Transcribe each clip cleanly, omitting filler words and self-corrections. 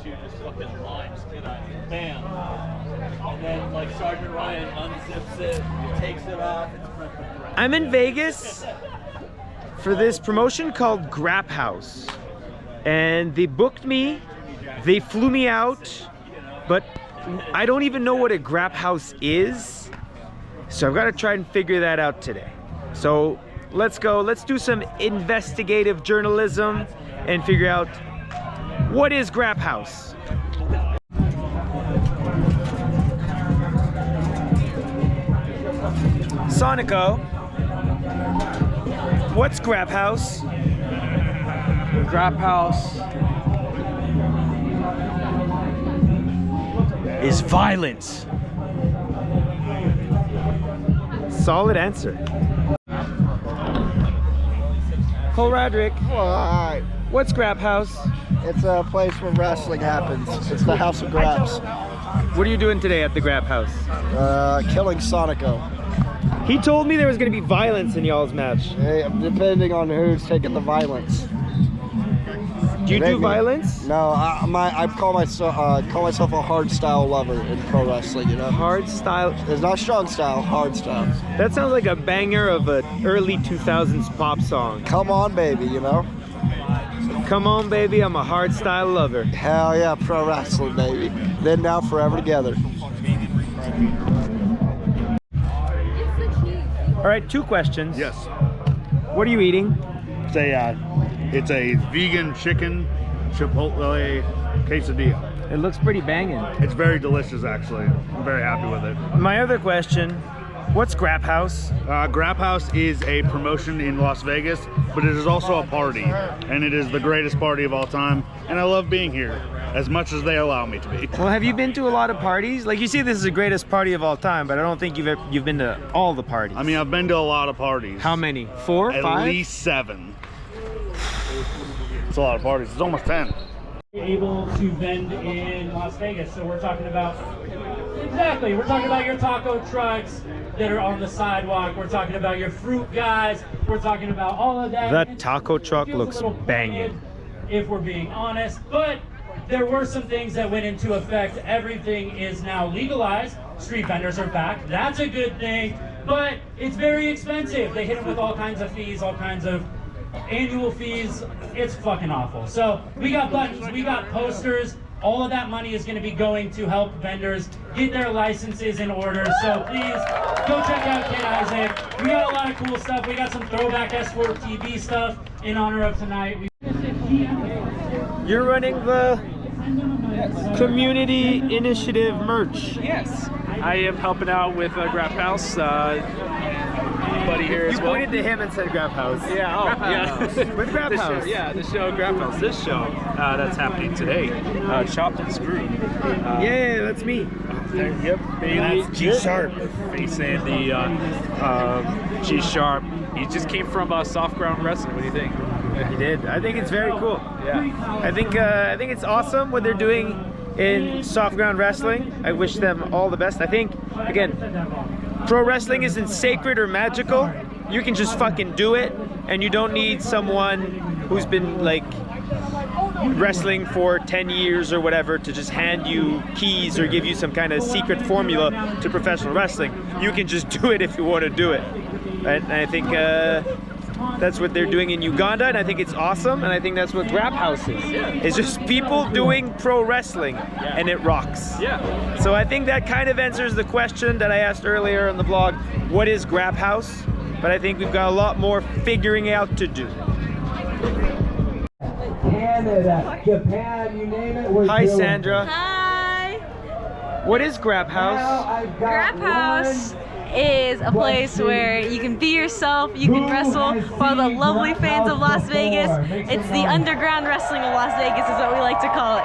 you just fucking lines, bam. And then like Sergeant Ryan unzips it, takes it off. I'm in Vegas for this promotion called Graphouse. And they booked me, they flew me out, but I don't even know what a Graphouse is. So I've got to try and figure that out today. So let's go, let's do some investigative journalism and figure out what is Graphouse. Sonico, what's Graphouse? Graphouse is violence. Solid answer. Cole Roderick, Hi. what's Graphouse? It's a place where wrestling happens. It's the House of Graps. What are you doing today at the Graphouse? Killing Sonico. He told me there was going to be violence in y'all's match. Hey, depending on who's taking the violence. Do you do violence? No, I call myself a hard style lover in pro wrestling. You know, Hard style. it's not strong style, hard style. That sounds like a banger of an early 2000s pop song. Come on, baby. You know, Come on, baby, I'm a hard style lover. hell yeah, pro wrestling, baby. Then now, forever together. All right, 2 questions. Yes. What are you eating? It's a vegan chicken chipotle quesadilla. It looks pretty banging. It's very delicious, actually. I'm very happy with it. My other question, what's Graphouse? Graphouse is a promotion in Las Vegas, but it is also a party, and it is the greatest party of all time, and I love being here as much as they allow me to be. Well, have you been to a lot of parties? Like, you see this is the greatest party of all time, but I don't think you've been to all the parties. I mean, I've been to a lot of parties. How many? 4, 5? At least 7. It's a lot of parties. It's almost 10. Able to vend in Las Vegas, so we're talking about we're talking about your taco trucks that are on the sidewalk, we're talking about your fruit guys, we're talking about all of that. That taco truck looks banging, if we're being honest, but there were some things that went into effect. Everything is now legalized. Street vendors are back. That's a good thing, but it's very expensive. They hit them with all kinds of fees, all kinds of annual fees. It's fucking awful. So we got buttons, we got posters. All of that money is going to be going to help vendors get their licenses in order. So please go check out Kid Isaac. We got a lot of cool stuff. We got some throwback S4 TV stuff in honor of tonight. You're running the community initiative merch. Yes, I am helping out with Graphouse. Buddy here as You well. pointed to him and said Graphouse. Yeah, oh, yeah. With Graphouse. The show Graphouse. This show that's happening today, Chopped and Screwed. Yeah, that's me. Yep, Bailey. That's G-Sharpe. Facing the G-Sharpe. He just came from soft ground wrestling. What do you think? He did. I think it's very cool. Yeah. I think it's awesome what they're doing in soft ground wrestling. I wish them all the best. I think, again, pro wrestling isn't sacred or magical. You can just fucking do it, and you don't need someone who's been like wrestling for 10 years or whatever to just hand you keys or give you some kind of secret formula to professional wrestling. You can just do it if you want to do it. And I think that's what they're doing in Uganda, and I think it's awesome, and I think that's what Graphouse is. It's just people doing pro wrestling, and it rocks. Yeah. So I think that kind of answers the question that I asked earlier on the vlog, what is Graphouse? But I think we've got a lot more figuring out to do. Canada, Japan, you name it, we're Hi doing Sandra. Hi! What is Graphouse? Graphouse is a place where you can be yourself, you can wrestle for all the lovely fans of Las Vegas. It's the underground wrestling of Las Vegas is what we like to call it.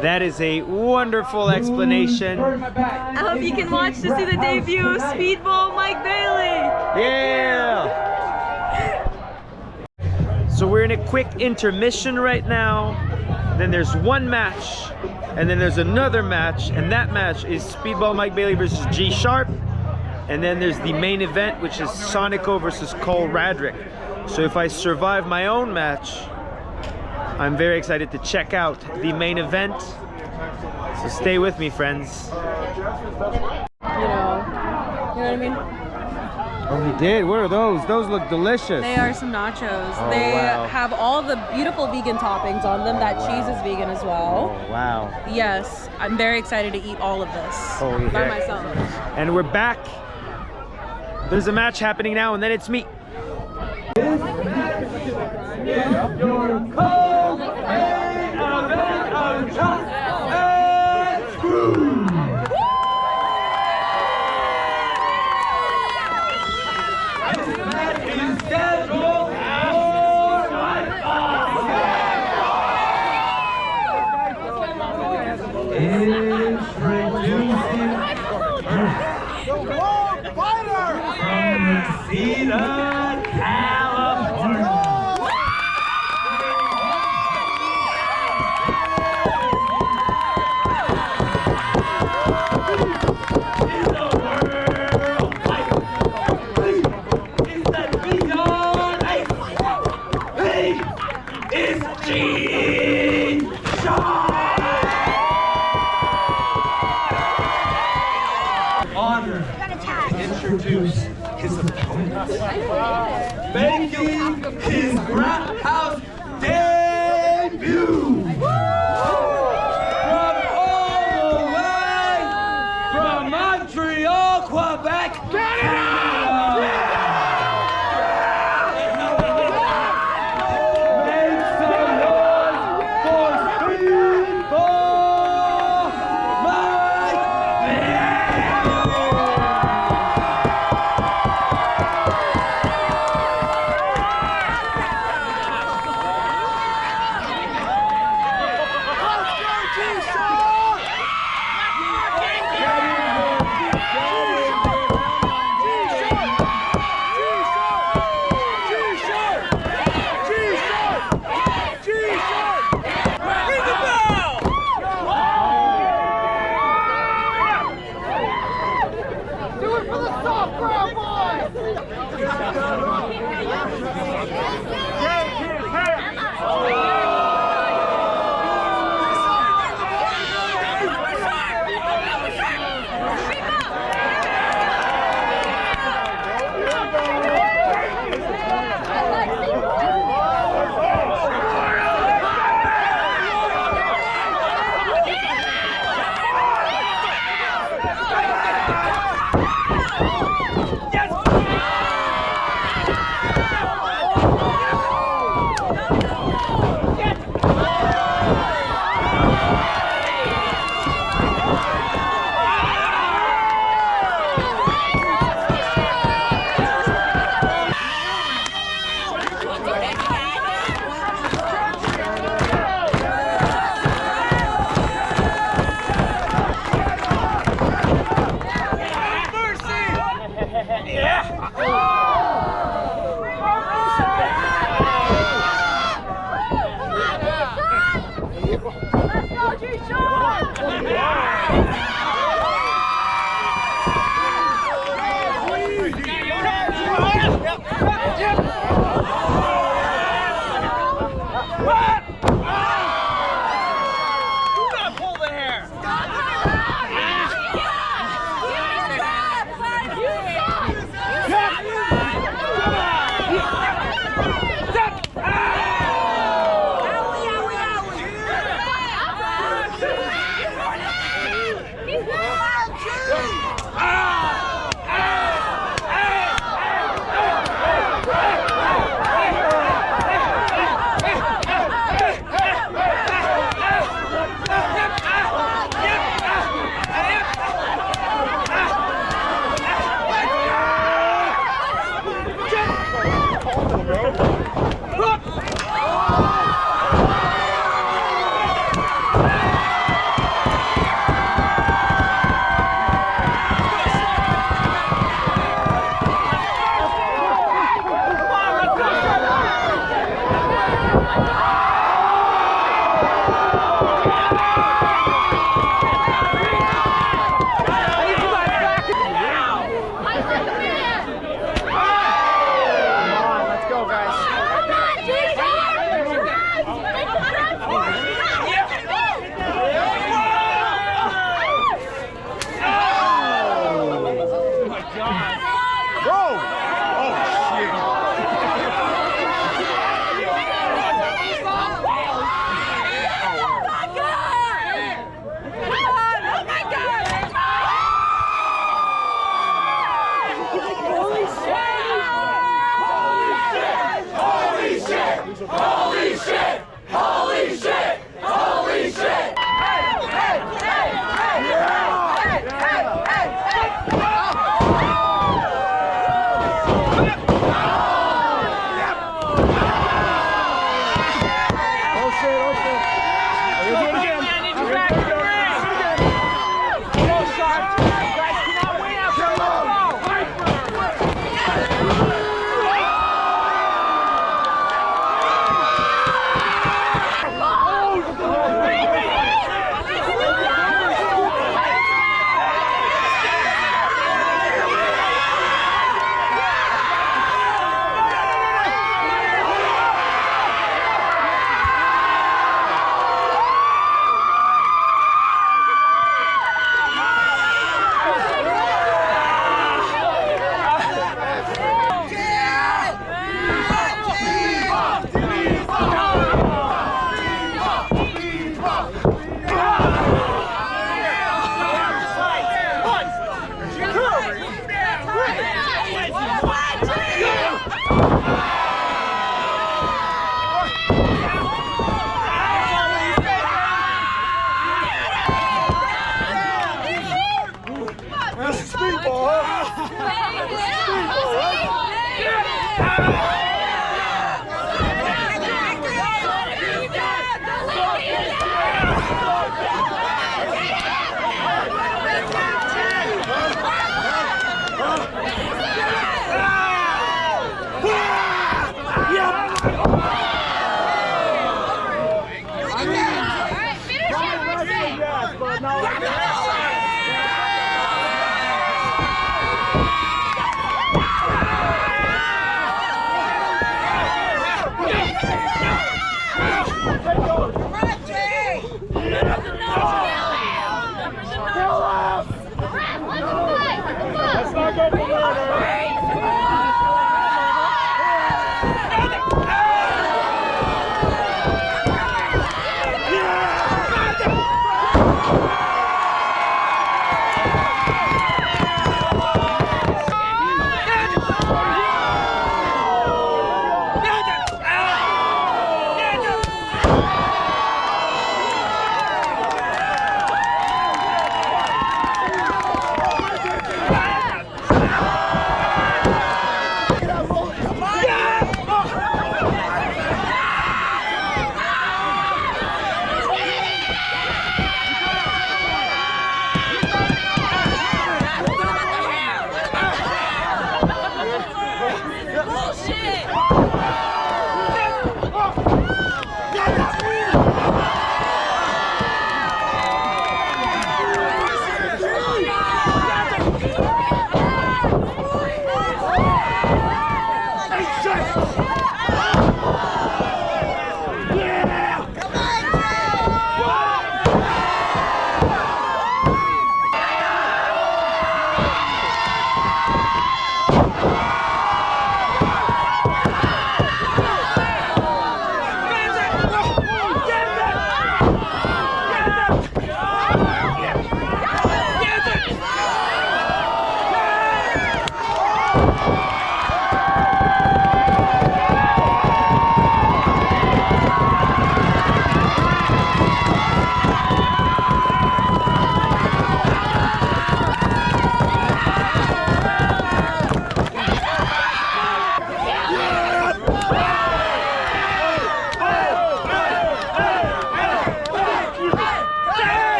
That is a wonderful explanation. I hope you can watch to see the debut of Speedball Mike Bailey. Yeah! So we're in a quick intermission right now. Then there's one match, and then there's another match, and that match is Speedball Mike Bailey versus G-Sharpe. And then there's the main event, which is Sonico versus Cole Radrick. So if I survive my own match, I'm very excited to check out the main event. So stay with me, friends. You know what I mean? Oh, he did. What are those? Those look delicious. They are some nachos. Oh, they wow. have all the beautiful vegan toppings on them. That cheese is vegan as well. Oh, wow. Yes, I'm very excited to eat all of this Holy by heck. myself. And we're back. There's a match happening now, and then it's me. Introduce his opponent, making his Graphouse debut from all the way from Montreal, Quebec. Make some noise for Speedball, Mike Let's go, guys.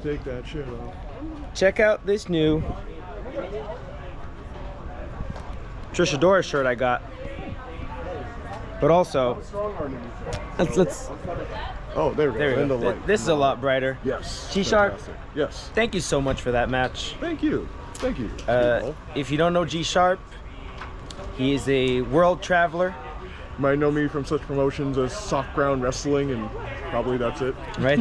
Take that shit off. Check out this new Trisha Dora shirt I got. But also, let's. Oh, there we go. There we In go. the light. This is a lot brighter. Yes. G-Sharpe. Fantastic. Yes. Thank you so much for that match. Thank you. Thank you. If you don't know G-Sharpe, he is a world traveler. You might know me from such promotions as soft ground wrestling, and probably that's it. Right?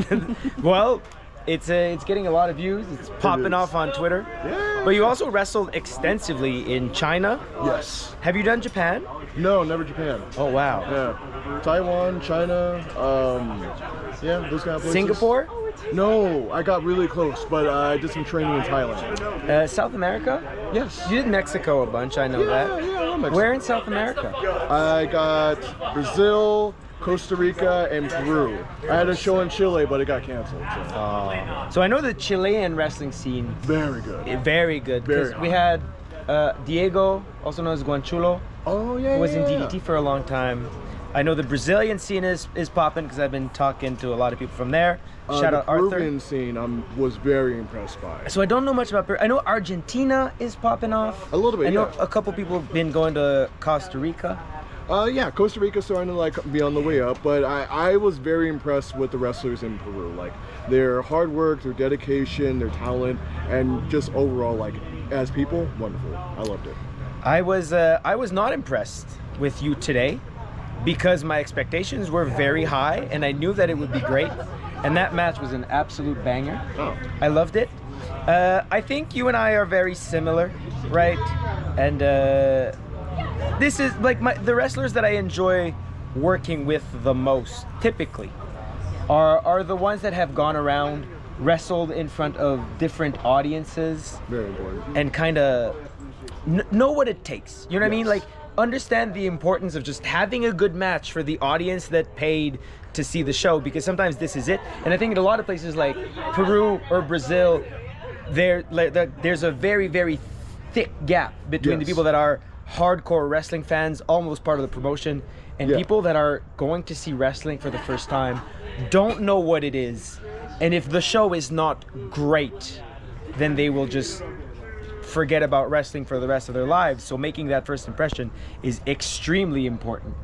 Well, it's getting a lot of views. It's popping off on Twitter. Yeah. But you also wrestled extensively in China. Yes. Have you done Japan? No, never Japan. Oh wow. Yeah. Taiwan, China, yeah, those kind of places. Singapore? No, I got really close, but I did some training in Thailand. South America? Yes. You did Mexico a bunch, I know that. Yeah, I love Mexico. Where in South America? I got Brazil, Costa Rica, and Peru. I had a show in Chile, but it got canceled. So I know the Chilean wrestling scene. Very good. Very good. Very We had Diego, also known as Guanchulo, Oh yeah. who was in yeah. DDT for a long time. I know the Brazilian scene is popping because I've been talking to a lot of people from there. Shout out the Arthur. Peruvian scene, was very impressed by. So I don't know much about Peru. I know Argentina is popping off. A little bit, I know yeah. a couple people have been going to Costa Rica. Yeah, Costa Rica's starting to be on the way up, but I was very impressed with the wrestlers in Peru. Like their hard work, their dedication, their talent, and just overall, as people, wonderful. I loved it. I was not impressed with you today because my expectations were very high and I knew that it would be great. And that match was an absolute banger. Oh. I loved it. I think you and I are very similar, right? And this is the wrestlers that I enjoy working with the most, typically, are the ones that have gone around, wrestled in front of different audiences. Very important. And kind of know what it takes. You know what I mean? Understand the importance of just having a good match for the audience that paid to see the show, because sometimes this is it. And I think in a lot of places like Peru or Brazil, there's a very, very thick gap between the people that are hardcore wrestling fans, almost part of the promotion, and people that are going to see wrestling for the first time, don't know what it is. And if the show is not great, then they will just forget about wrestling for the rest of their lives. So making that first impression is extremely important.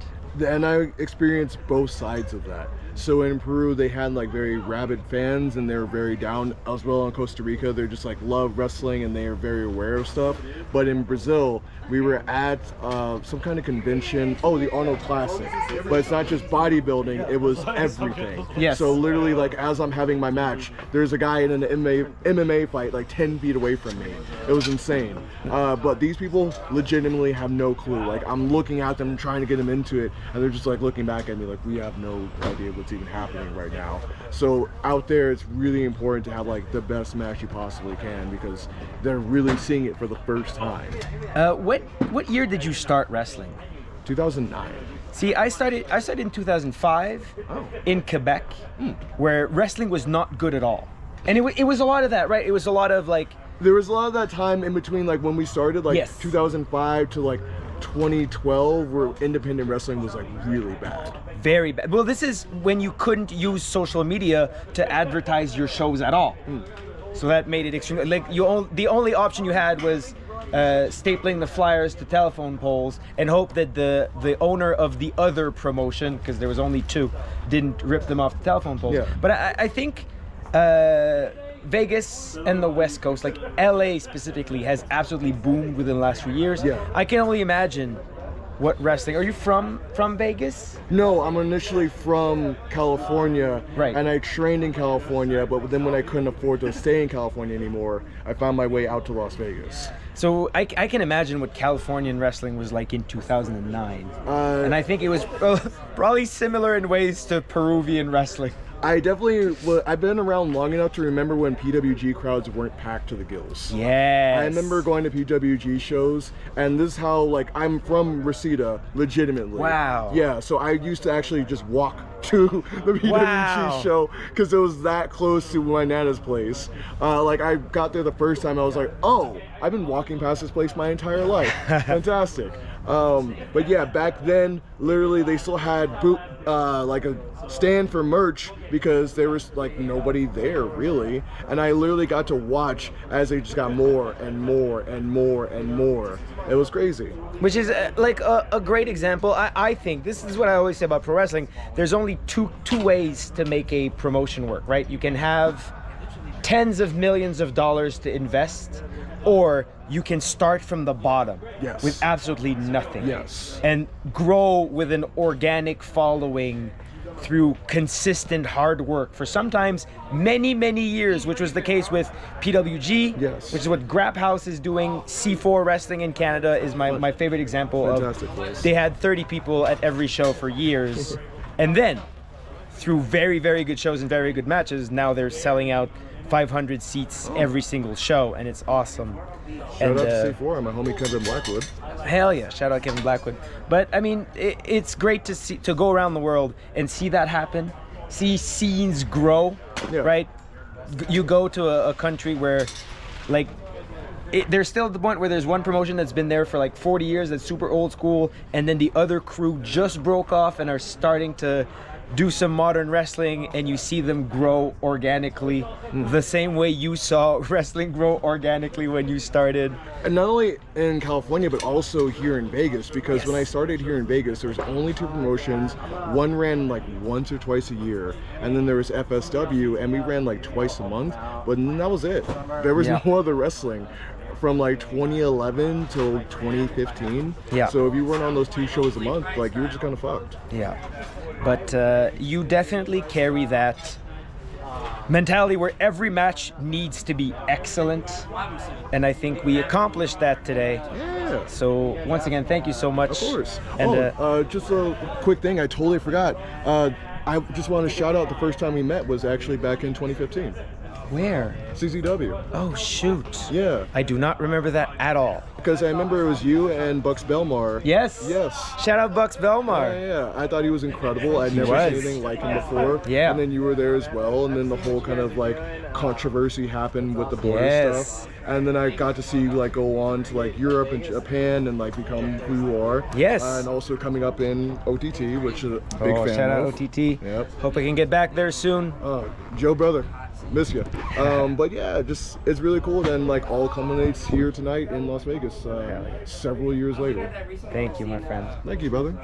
And I experienced both sides of that. So in Peru, they had very rabid fans, and they were very down. As well in Costa Rica, they're just love wrestling, and they are very aware of stuff. But in Brazil, we were at some kind of convention. Oh, the Arnold Classic. But it's not just bodybuilding; it was everything. Yes. So literally, as I'm having my match, there's a guy in an MMA fight 10 feet away from me. It was insane. But these people legitimately have no clue. I'm looking at them, trying to get them into it, and they're just looking back at me we have no idea what's even happening right now. So out there, it's really important to have the best match you possibly can, because they're really seeing it for the first time. What year did you start wrestling? 2009. See, I started in 2005 in Quebec, where wrestling was not good at all. And it was a lot of that, right? It was a lot of there was a lot of that time in between when we started, 2005 to 2012, where independent wrestling was really bad. Very bad. Well, this is when you couldn't use social media to advertise your shows at all. So that made it extremely the only option you had was stapling the flyers to telephone poles and hope that the owner of the other promotion, because there was only 2, didn't rip them off the telephone poles. Yeah. But I think Vegas and the West Coast, like LA specifically, has absolutely boomed within the last few years. Yeah. I can only imagine what wrestling. Are you from Vegas? No, I'm initially from California, Right. and I trained in California, but then when I couldn't afford to stay in California anymore, I found my way out to Las Vegas. So I can imagine what Californian wrestling was like in 2009. And I think it was probably similar in ways to Peruvian wrestling. I definitely, I've been around long enough to remember when PWG crowds weren't packed to the gills. Yes. I remember going to PWG shows, and this is how, like, I'm from Reseda, legitimately. Wow. Yeah, so I used to actually just walk to the PWG Wow. show because it was that close to my Nana's place. Like, I got there the first time, I was like, oh, I've been walking past this place my entire life. Fantastic. But yeah, back then, literally, they still had like a stand for merch because there was like nobody there really, and I literally got to watch as they just got more and more and more and more. It was crazy. Which is like a great example. I think this is what I always say about pro wrestling. There's only two ways to make a promotion work, right? You can have tens of millions of dollars to invest, or you can start from the bottom with absolutely nothing. Yes. And grow with an organic following through consistent hard work for sometimes many, many years, which was the case with PWG, which is what Graphouse is doing. C4 Wrestling in Canada is my favorite example. Fantastic place. They had 30 people at every show for years. And then, through very, very good shows and very good matches, now they're selling out 500 seats every single show, and it's awesome. Shout out to C4, my homie Kevin Blackwood. Hell yeah, shout out Kevin Blackwood. But I mean, it's great to go around the world and see that happen, see scenes grow, right? You go to a country where, like, there's still at the point where there's one promotion that's been there for like 40 years that's super old school, and then the other crew just broke off and are starting to do some modern wrestling, and you see them grow organically the same way you saw wrestling grow organically when you started. And not only in California, but also here in Vegas, because when I started here in Vegas, there was only 2 promotions. One ran like once or twice a year, and then there was FSW, and we ran like twice a month, but then that was it. There was no other wrestling from like 2011 till 2015. Yeah. So if you weren't on those 2 shows a month, like, you were just kind of fucked. Yeah. But you definitely carry that mentality where every match needs to be excellent, and I think we accomplished that today. Yeah. So once again, thank you so much. Of course. And just a quick thing, I totally forgot. I just want to shout out the first time we met was actually back in 2015. Where? CZW. Oh shoot. Yeah. I do not remember that at all. Because I remember it was you and Bucks Belmar. Yes. Yes. Shout out Bucks Belmar. Yeah. I thought he was incredible. I'd never seen anything like him before. Yeah. And then you were there as well, and then the whole kind of like controversy happened with the border stuff. And then I got to see you like go on to like Europe and Japan and like become who you are. Yes. And also coming up in OTT, which is a big fan shout out of. OTT. Yep. Hope I can get back there soon. Joe brother. Miss you. But yeah, just it's really cool. And like all culminates here tonight in Las Vegas, several years later. Thank you, my friend. Thank you, brother.